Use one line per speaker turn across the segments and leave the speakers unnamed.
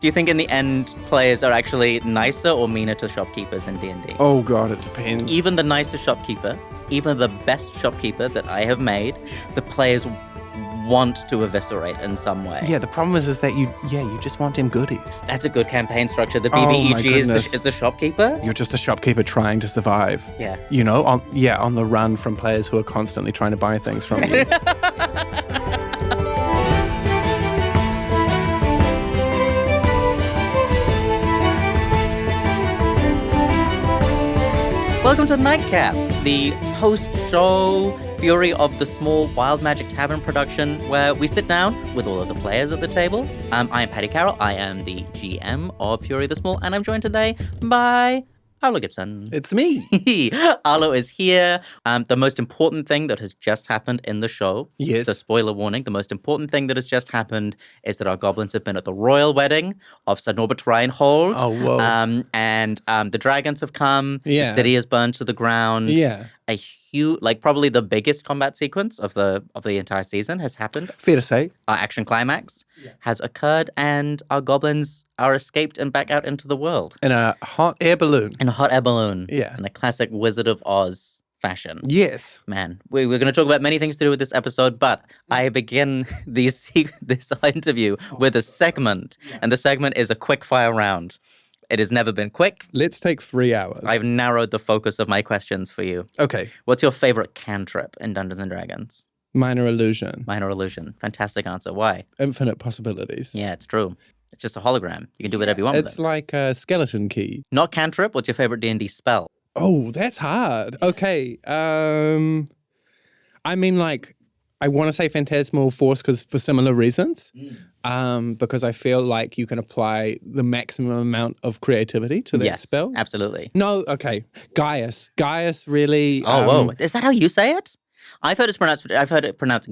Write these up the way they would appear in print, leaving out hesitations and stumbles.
Do you think in the end players are actually nicer or meaner to shopkeepers in D&D?
Oh God, it depends.
Even the nicest shopkeeper, even the best shopkeeper that I have made, the players want to eviscerate in some way.
Yeah, the problem is that you just want them goodies.
That's a good campaign structure. The
Oh, my
BBEG is
goodness.
the shopkeeper?
You're just a shopkeeper trying to survive.
Yeah.
You know, on the run from players who are constantly trying to buy things from you.
Welcome to Nightcap, the post-show Fury of the Small Wild Magic Tavern production, where we sit down with all of the players at the table. I am Paddy Carroll. I am the GM of Fury of the Small, and I'm joined today by Arlo Gibson.
It's me.
Arlo is here. The most important thing that has just happened in the show.
Yes.
So spoiler warning, the most important thing that has just happened is that our goblins have been at the royal wedding of Sir Norbert Reinhold.
Oh, whoa.
And the dragons have come.
Yeah.
The city is burned to the ground.
Yeah.
A huge, like probably the biggest combat sequence of the entire season has happened.
Fair to say.
Our action climax has occurred, and our goblins are escaped and back out into the world.
In a hot air balloon.
In a hot air balloon.
Yeah.
In a classic Wizard of Oz fashion.
Yes.
Man, we're going to talk about many things to do with this episode, but I begin this interview with a segment, and the segment is a quick fire round. It has never been quick.
Let's take 3 hours.
I've narrowed the focus of my questions for you.
Okay.
What's your favorite cantrip in Dungeons & Dragons?
Minor illusion.
Minor illusion. Fantastic answer. Why?
Infinite possibilities.
Yeah, it's true. It's just a hologram. You can do whatever you want with
It's
it.
like a skeleton key.
Not cantrip. What's your favorite D&D spell?
Oh, that's hard. Okay. I mean, like, I want to say Phantasmal Force because for similar reasons. Because I feel like you can apply the maximum amount of creativity to that
Yes,
spell.
absolutely.
No, okay. Gaius. Gaius really.
Oh, whoa. Is that how you say it? I've heard it pronounced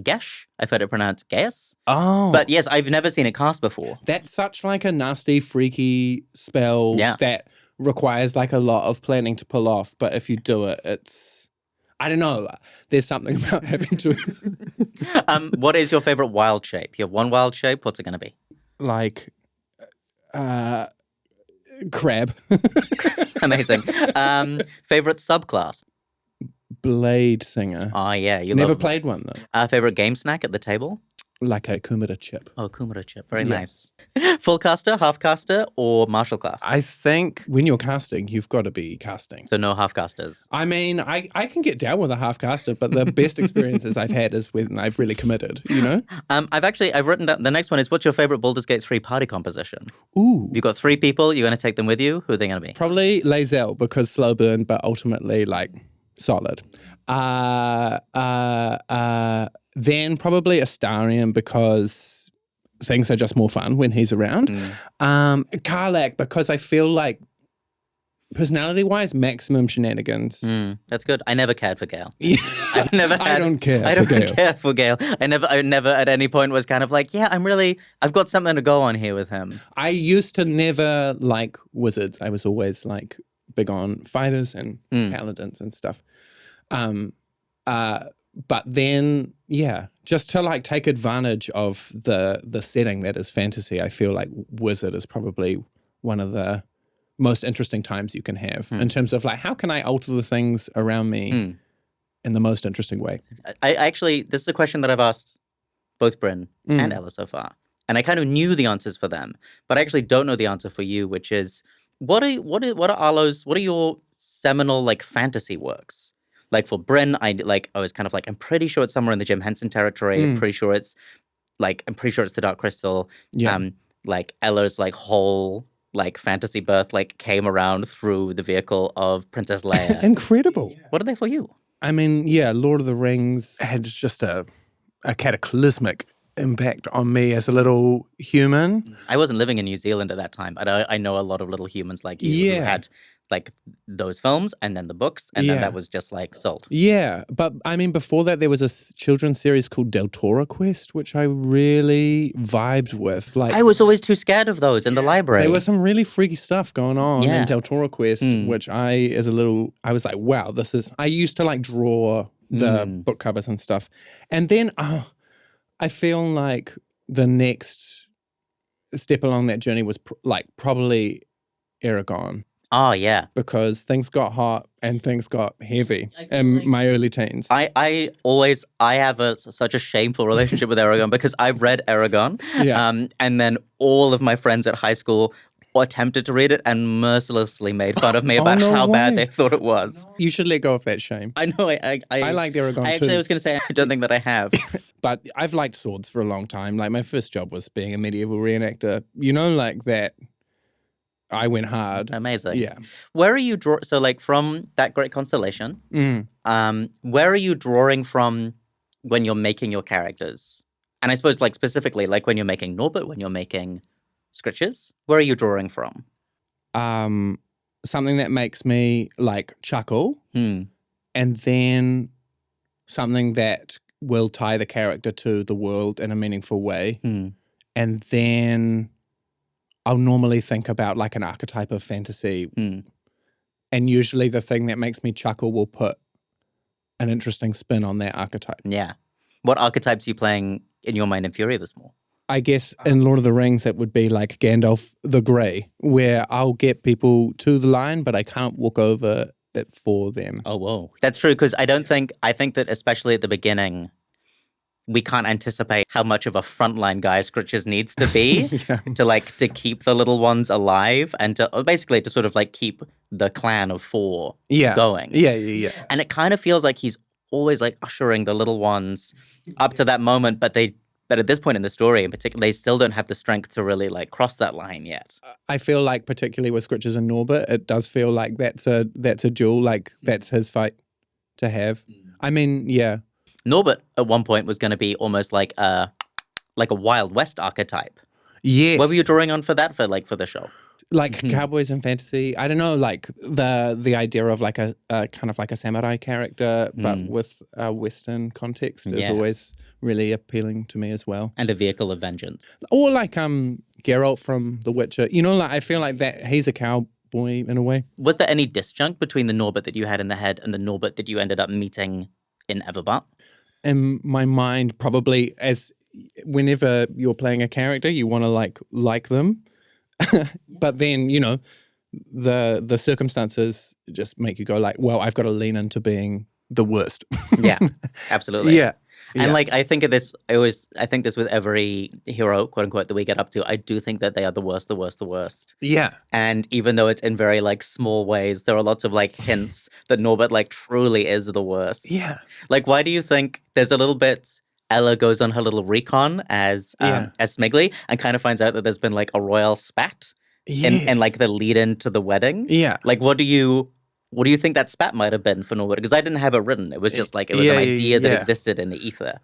Gesh. I've heard it pronounced Gaius.
Oh.
But yes, I've never seen it cast before.
That's such like a nasty, freaky spell that requires like a lot of planning to pull off. But if you do it, it's, I don't know. There's something about having to.
What is your favorite wild shape? You have one wild shape. What's it going to be?
Like, crab.
Amazing. Favorite subclass?
Blade singer.
Oh, yeah. You
Never
love
played one though.
Favorite game snack at the table?
Like a Kumara chip.
Oh, Kumara chip. Very nice. Full caster, half caster, or martial class?
I think when you're casting, you've got to be casting.
So no half casters.
I mean, I can get down with a half caster, but the best experiences I've had is when I've really committed, you know?
I've written down, the next one is, what's your favorite Baldur's Gate 3 party composition?
Ooh.
You've got 3 people, you're going to take them with you. Who are they going to be?
Probably Lae'zel because slow burn, but ultimately like solid. Then probably Astarion because things are just more fun when he's around. Karlak because I feel like personality-wise, maximum shenanigans.
That's good. I never cared for Gale.
I don't care
for Gale. I never at any point was kind of like, yeah, I've got something to go on here with him.
I used to never like wizards. I was always like big on fighters and paladins and stuff. But then, just to like take advantage of the setting that is fantasy, I feel like wizard is probably one of the most interesting times you can have in terms of like, how can I alter the things around me in the most interesting way?
I actually, this is a question that I've asked both Bryn and Ella so far, and I kind of knew the answers for them, but I actually don't know the answer for you, which is, what are your seminal like fantasy works? Like for Bryn, I was kind of like, I'm pretty sure it's somewhere in the Jim Henson territory. I'm pretty sure it's the Dark Crystal.
Yeah.
Like Ella's like whole like fantasy birth like came around through the vehicle of Princess Leia.
Incredible.
What are they for you?
I mean, Lord of the Rings had just a cataclysmic impact on me as a little human.
I wasn't living in New Zealand at that time, but I know a lot of little humans like you who had like those films and then the books, and then that was just like sold.
Yeah, but I mean, before that, there was a children's series called Del Toro Quest, which I really vibed with. Like,
I was always too scared of those in the library.
There was some really freaky stuff going on
Yeah.
in Del Toro Quest, which I was like, wow, I used to like draw the book covers and stuff. And then I feel like the next step along that journey was probably Aragon.
Oh, yeah.
Because things got hot and things got heavy in my early teens.
I have such a shameful relationship with Aragon because I've read Aragon.
Yeah.
And then all of my friends at high school attempted to read it and mercilessly made fun of me about how bad they thought it was.
You should let go of that shame.
I know.
I liked Aragon too.
Actually, I was going to say, I don't think that I have.
But I've liked swords for a long time. Like, my first job was being a medieval reenactor. You know, like that. I went hard.
Amazing.
Yeah.
Where are you so like from that great constellation? Where are you drawing from when you're making your characters? And I suppose like specifically like when you're making Norbert, when you're making Scritches, where are you drawing from?
Something that makes me like chuckle, and then something that will tie the character to the world in a meaningful way, and then I'll normally think about like an archetype of fantasy, and usually the thing that makes me chuckle will put an interesting spin on that archetype.
Yeah. What archetypes are you playing in your mind in Fury this more?
I guess in Lord of the Rings, it would be like Gandalf the Grey, where I'll get people to the line, but I can't walk over it for them.
Oh, whoa. That's true, because I think that especially at the beginning, we can't anticipate how much of a frontline guy Scritches needs to be to keep the little ones alive and to basically to sort of like keep the clan of four going.
Yeah.
And it kind of feels like he's always like ushering the little ones up to that moment, but at this point in the story in particular, they still don't have the strength to really like cross that line yet.
I feel like particularly with Scritches and Norbert, it does feel like that's a duel, like that's his fight to have. I mean, yeah.
Norbert at one point was going to be almost like a Wild West archetype.
Yes.
What were you drawing on for that for the show?
Like cowboys and fantasy. I don't know, like the idea of like a kind of like a samurai character, but with a Western context is always really appealing to me as well.
And a vehicle of vengeance.
Or like Geralt from The Witcher. You know, like I feel like that he's a cowboy in a way.
Was there any disjunct between the Norbert that you had in the head and the Norbert that you ended up meeting in Everbart?
In my mind, probably as whenever you're playing a character, you want to like them. But then, you know, the circumstances just make you go like, well, I've got to lean into being the worst.
Yeah, absolutely.
Yeah.
And like, I think this with every hero, quote unquote, that we get up to, I do think that they are the worst.
Yeah.
And even though it's in very like small ways, there are lots of like hints that Norbert like truly is the worst.
Yeah.
Like, why do you think there's a little bit Ella goes on her little recon as Smiggly and kind of finds out that there's been like a royal spat in like the lead in to the wedding?
Yeah.
Like, what do you think that spat might have been for Norbert? Because I didn't have it written. It was just like, it was an idea that existed in the ether.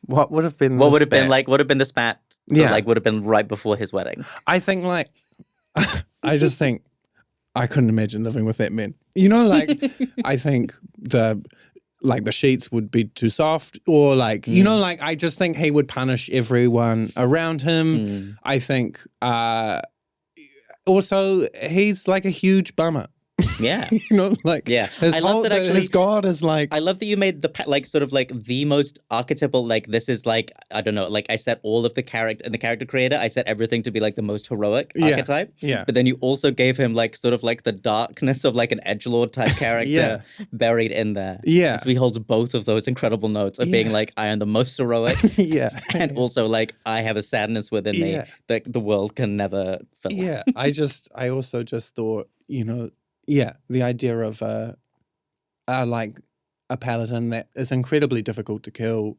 What would have been
the spat that like would have been right before his wedding?
I think like, I just think I couldn't imagine living with that man. You know, like, I think the sheets would be too soft, or like, you know, like, I just think he would punish everyone around him. I think, also, he's like a huge bummer.
Yeah.
You know, like,
I love that actually.
His god is like.
I love that you made like sort of like the most archetypal, like, this is like, I don't know, like I set all of the character and the character creator, I set everything to be like the most heroic archetype.
Yeah.
But then you also gave him like sort of like the darkness of like an edgelord type character buried in there.
Yeah.
So he holds both of those incredible notes of being like, I am the most heroic. And also like, I have a sadness within me that the world can never fill.
Yeah. I also just thought, you know, the idea of like a paladin that is incredibly difficult to kill,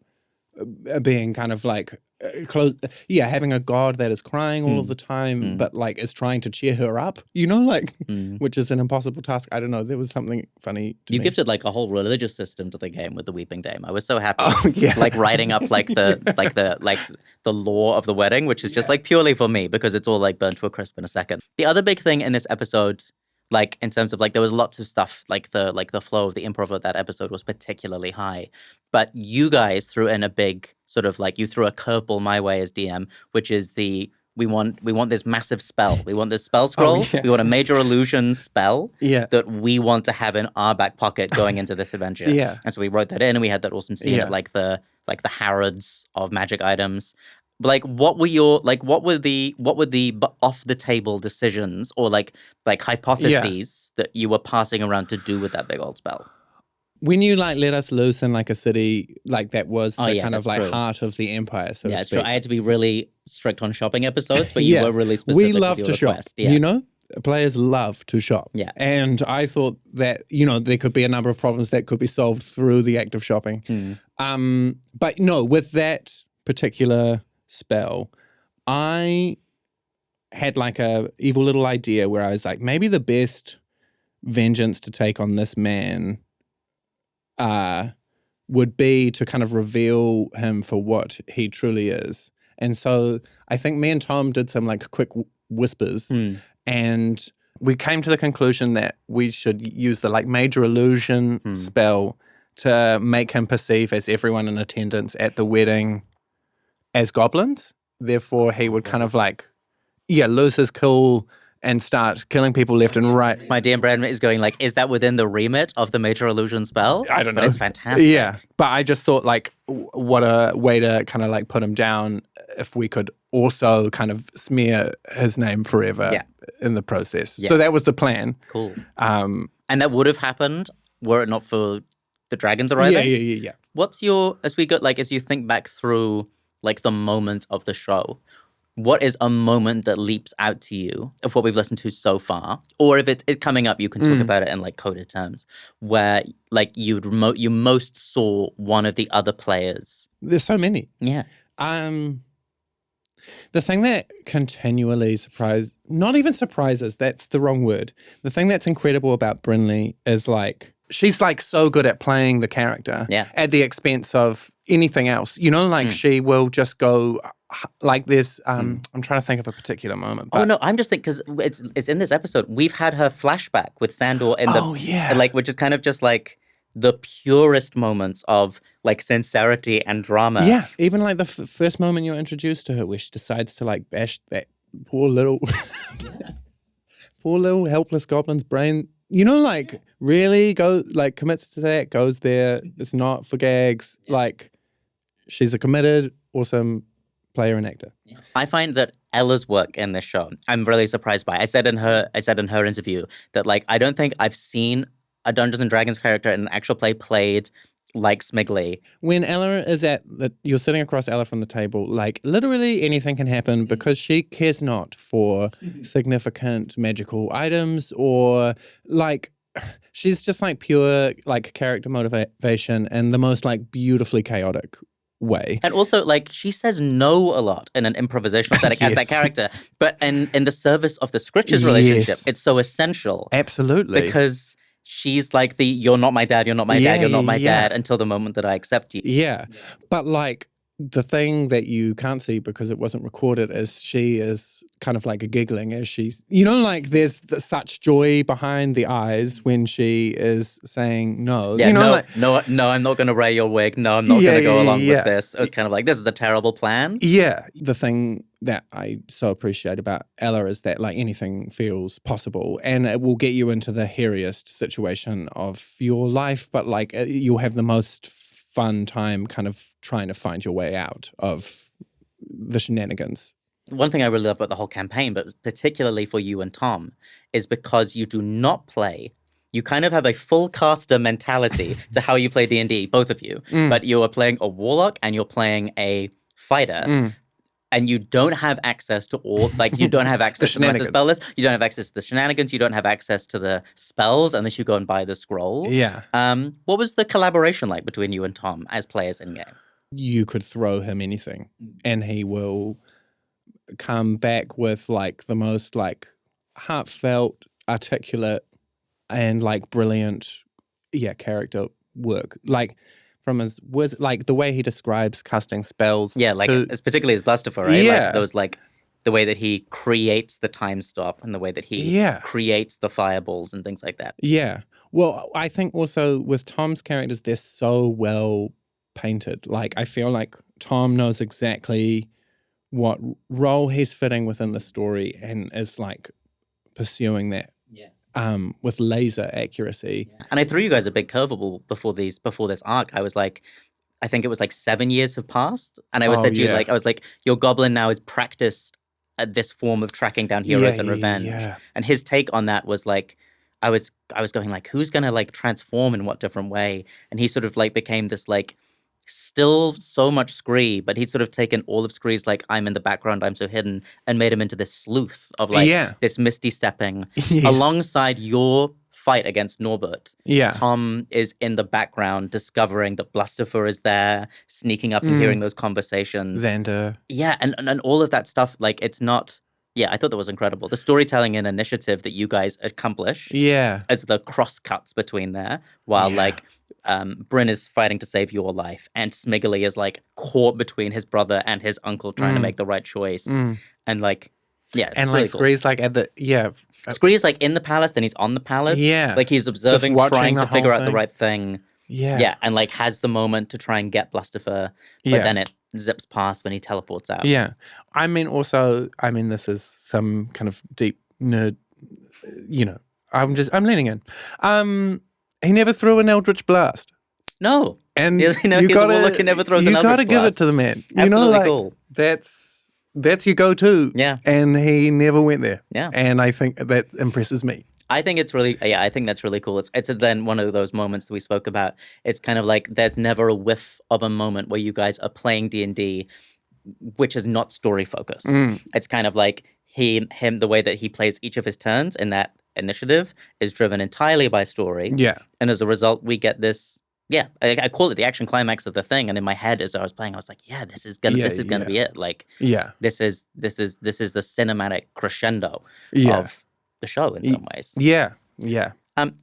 being kind of like close, having a god that is crying all of the time, but like is trying to cheer her up, you know, like, which is an impossible task. I don't know. There was something funny to me.
You gifted like a whole religious system to the game with the Weeping Dame. I was so happy, like writing up like the lore of the wedding, which is just like purely for me because it's all like burnt to a crisp in a second. The other big thing in this episode, like in terms of like there was lots of stuff, like the flow of the improv of that episode was particularly high, but you guys threw in a big sort of like, you threw a curveball my way as DM, which is we want this massive spell, we want this spell scroll, we want a major illusion spell that we want to have in our back pocket going into this adventure. And so we wrote that in, and we had that awesome scene at like the Harrods of magic items. like what were the off the table decisions or like hypotheses that you were passing around to do with that big old spell?
When you like let us loose in like a city like that was
Oh
the
yeah,
kind of
that's
like
true.
heart of the empire, so
Yeah,
to
it's true.
speak.
I had to be really strict on shopping episodes, but you
Yeah,
were really
we
specific with
love
your
to shop.
request. Yeah.
You know, players love to shop.
Yeah.
And I thought that, you know, there could be a number of problems that could be solved through the act of shopping. But no, with that particular spell, I had like a evil little idea where I was like, maybe the best vengeance to take on this man would be to kind of reveal him for what he truly is. And so I think me and Tom did some like quick whispers and we came to the conclusion that we should use the like major illusion spell to make him perceive as everyone in attendance at the wedding as goblins. Therefore, he would kind of like, lose his cool and start killing people left and right.
My DM Brand is going like, is that within the remit of the major illusion spell?
I don't know.
But it's fantastic.
Yeah, but I just thought like, what a way to kind of like put him down if we could also kind of smear his name forever in the process.
Yeah.
So that was the plan.
Cool. And that would have happened were it not for the dragons arriving?
Yeah.
What's your, as you think back through like the moment of the show, what is a moment that leaps out to you of what we've listened to so far? Or if it's coming up, you can talk about it in like coded terms, where like you most saw one of the other players.
There's so many.
Yeah.
The thing that continually not even surprises, that's the wrong word. The thing that's incredible about Brinley is like, she's like so good at playing the character at the expense of anything else. You know, like she will just go like this. I'm trying to think of a particular moment. But,
I'm just thinking because it's in this episode. We've had her flashback with Sandor in like, which is kind of just like the purest moments of like sincerity and drama.
Yeah, even like the first moment you're introduced to her where she decides to like bash that poor little helpless goblin's brain. You know, like really commits to that, goes there. It's not for gags. Like she's a committed, awesome player and actor.
I find that Ella's work in this show, I'm really surprised by. I said in her interview that like I don't think I've seen a Dungeons and Dragons character in an actual play played like Smiggly.
When Ella is you're sitting across Ella from the table, like literally anything can happen because she cares not for significant magical items or like she's just like pure like character motivation and the most like beautifully chaotic way.
And also like she says no a lot in an improvisational setting as that character, but in the service of the Scritches relationship, it's so essential.
Absolutely.
Because she's like you're not my dad, you're not my dad, you're not my dad until the moment that I accept you.
Yeah. But like the thing that you can't see because it wasn't recorded is she is kind of like giggling as she's, you know, like there's such joy behind the eyes when she is saying no.
Yeah,
you know,
no, I'm not going to wear your wig. No, I'm not going to go along with this. It was kind of like, this is a terrible plan.
Yeah. The thing that I so appreciate about Ella is that like anything feels possible and it will get you into the hairiest situation of your life, but like you'll have the most fun time kind of trying to find your way out of the shenanigans.
One thing I really love about the whole campaign, but particularly for you and Tom, is because you do not play. You kind of have a full caster mentality to how you play D&D, both of you. But you are playing a warlock and you're playing a fighter. And you don't have access to all, like, you don't have access to the rest of the spell list. You don't have access to the shenanigans. You don't have access to the spells unless you go and buy the scroll.
Yeah.
What was the collaboration like between you and Tom as players in game?
You could throw him anything and he will come back with like the most like heartfelt, articulate, and like brilliant, character work. Like from his words, like the way he describes casting spells.
Yeah, like it's particularly his Bustifer, right?
Yeah.
Like those like the way that he creates the time stop and the way that he creates the fireballs and things like that.
Yeah. Well, I think also with Tom's characters, they're so well painted. Like I feel like Tom knows exactly what role he's fitting within the story and is like pursuing that with laser accuracy.
And I threw you guys a big curveball before this arc. I was like, I think it was like 7 years have passed. And I was said to you, like, I was like, your goblin now is practiced at this form of tracking down heroes and revenge.
Yeah.
And his take on that was like, I was going like, who's gonna like transform in what different way? And he sort of like became this like still so much Scree, but he'd sort of taken all of Scree's like I'm in the background, I'm so hidden, and made him into this sleuth of like this misty stepping alongside your fight against Norbert.
Yeah.
Tom is in the background discovering that Blusterfur is there, sneaking up and hearing those conversations.
Xander.
Yeah, and all of that stuff, like it's not I thought that was incredible. The storytelling and initiative that you guys accomplish as the cross cuts between there, while like Bryn is fighting to save your life, and Smiggly is like caught between his brother and his uncle trying to make the right choice. And like, it's
and
really
like
cool.
Scree's like at the
Scree is like in the palace, then he's on the palace.
Yeah.
Like he's observing, trying to figure out the right thing.
Yeah.
Yeah, and like has the moment to try and get Blusterfur, but then it zips past when he teleports out.
Yeah. I mean, this is some kind of deep nerd, I'm leaning in. He never threw an Eldritch Blast.
No.
And
he's a warlock who never throws an Eldritch Blast.
You gotta give it to the man.
Absolutely cool.
That's your go-to.
Yeah.
And he never went there.
Yeah.
And I think that impresses me.
I think it's really, I think that's really cool. It's then one of those moments that we spoke about. It's kind of like there's never a whiff of a moment where you guys are playing D&D, which is not story focused. It's kind of like him, the way that he plays each of his turns in that initiative is driven entirely by story.
Yeah.
And as a result, we get this. Yeah, I call it the action climax of the thing. And in my head, as I was playing, I was like, this is gonna be it. Like, this is the cinematic crescendo of the show in some ways.
Yeah.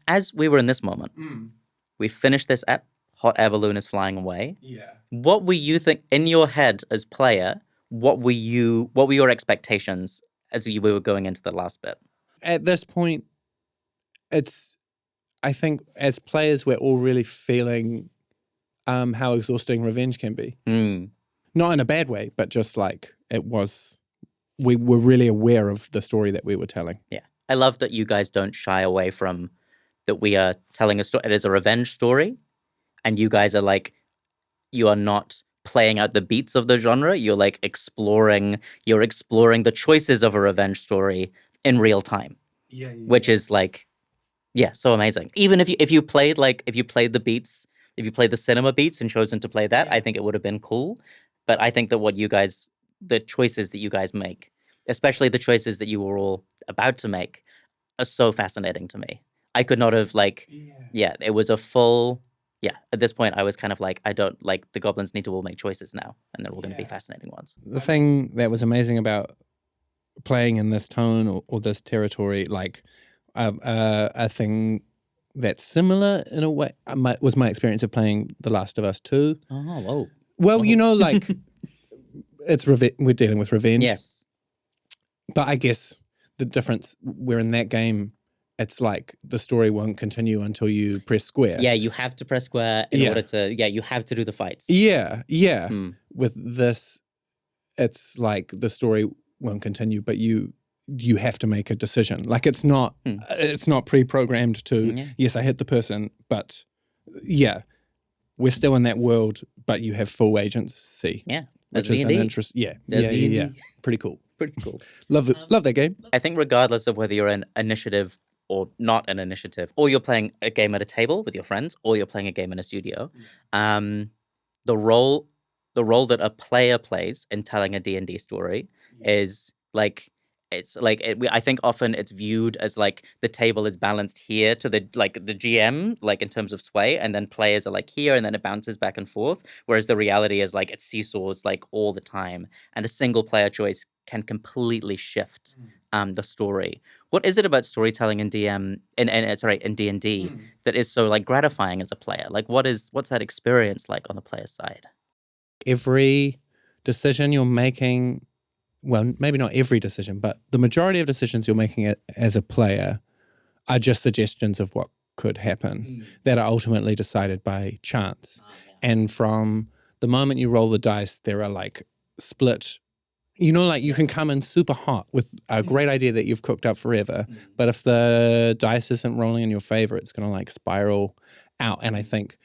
As we were in this moment, we finished this ep. Hot air balloon is flying away.
Yeah.
What were you think in your head as player? What were your expectations as we were going into the last bit?
At this point, I think as players, we're all really feeling how exhausting revenge can be. Not in a bad way, but just like it was, we were really aware of the story that we were telling.
Yeah. I love that you guys don't shy away from that we are telling a story. It is a revenge story, and you guys are like, you are not playing out the beats of the genre. You're like exploring the choices of a revenge story in real time. Which is like, so amazing. Even if you played the beats, if you played the cinema beats and chosen to play that, I think it would have been cool. But I think that the choices that you guys make, especially the choices that you were all about to make, are so fascinating to me. I could not have it was a full, at this point I was kind of like, I don't like, the goblins need to all make choices now, and they're all going to be fascinating ones.
The thing that was amazing about playing in this tone or this territory, like a thing that's similar in a way, was my experience of playing The Last of Us 2.
Oh, whoa.
Well, like, we're dealing with revenge.
Yes.
But I guess the difference, we're in that game, it's like the story won't continue until you press square.
Yeah, you have to press square in order to, you have to do the fights.
Yeah. With this, it's like the story won't continue, but you have to make a decision. Like it's not pre-programmed to, yes, I hit the person, but we're still in that world, but you have full agency.
Yeah.
Which is an interest. Yeah. Pretty cool.
Pretty cool.
Love that game.
I think regardless of whether you're in initiative or not an initiative, or you're playing a game at a table with your friends, or you're playing a game in a studio, the role that a player plays in telling a D&D story is like, I think often it's viewed as like the table is balanced here to the GM, like in terms of sway, and then players are like here, and then it bounces back and forth. Whereas the reality is like it seesaws like all the time, and a single player choice can completely shift the story. What is it about storytelling in D&D that is so like gratifying as a player? Like what's that experience like on the player side?
Every decision you're making. Well, maybe not every decision, but the majority of decisions you're making as a player are just suggestions of what could happen that are ultimately decided by chance. And from the moment you roll the dice, there are like split, like you can come in super hot with a great idea that you've cooked up forever, but if the dice isn't rolling in your favor, it's going to like spiral out. And I think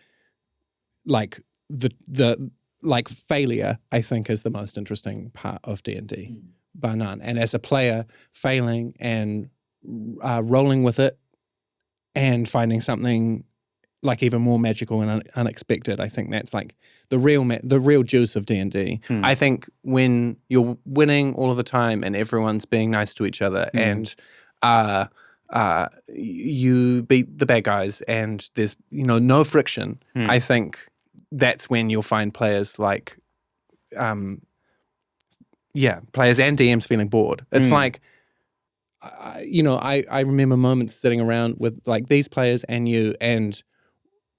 like the like failure, I think, is the most interesting part of D&D, bar none. And as a player, failing and rolling with it and finding something like even more magical and unexpected, I think that's like the real juice of D&D. I think when you're winning all of the time and everyone's being nice to each other and you beat the bad guys and there's no friction, I think that's when you'll find players like players and DMs feeling bored. It's like I remember moments sitting around with like these players and you, and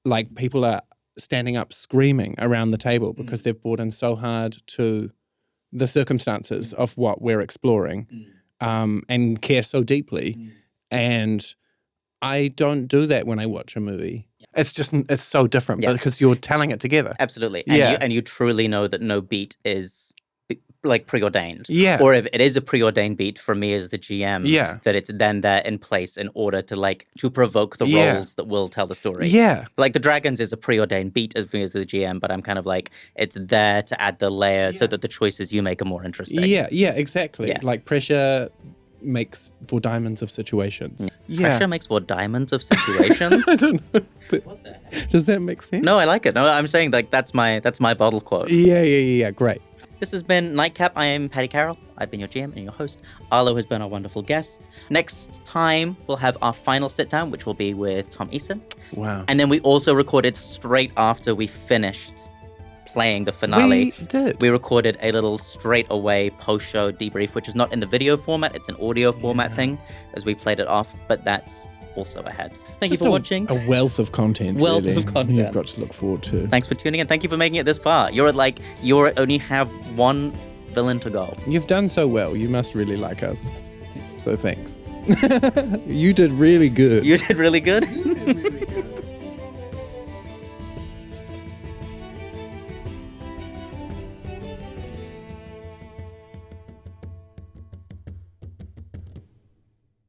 like people are standing up screaming around the table because they've bought in so hard to the circumstances of what we're exploring and care so deeply. And I don't do that when I watch a movie. It's so different because you're telling it together.
Absolutely. And you truly know that no beat is like preordained.
Yeah.
Or if it is a preordained beat for me as the GM, that it's then there in place in order to provoke the roles that will tell the story.
Yeah.
Like the dragons is a preordained beat as me as the GM, but I'm kind of like, it's there to add the layer so that the choices you make are more interesting.
Yeah, exactly.
Yeah.
Like pressure makes for diamonds of situations.
Pressure makes for diamonds of situations?
I don't know. What the heck? Does that make sense?
No, I like it. No, I'm saying like that's my bottle quote.
Yeah, great.
This has been Nightcap. I am Paddy Carroll. I've been your GM and your host. Arlo has been our wonderful guest. Next time, we'll have our final sit-down, which will be with Tom Eason.
Wow.
And then we also recorded straight after we finished playing the finale.
We did.
We recorded a little straight away post-show debrief, which is not in the video format. It's an audio format thing as we played it off, but that's also ahead. Thank you for watching.
A wealth of content.
Wealth
really.
of content.
You've got to look forward to.
Thanks for tuning in. Thank you for making it this far. You only have one villain to go.
You've done so well. You must really like us. So thanks. You did really good.
You did really good?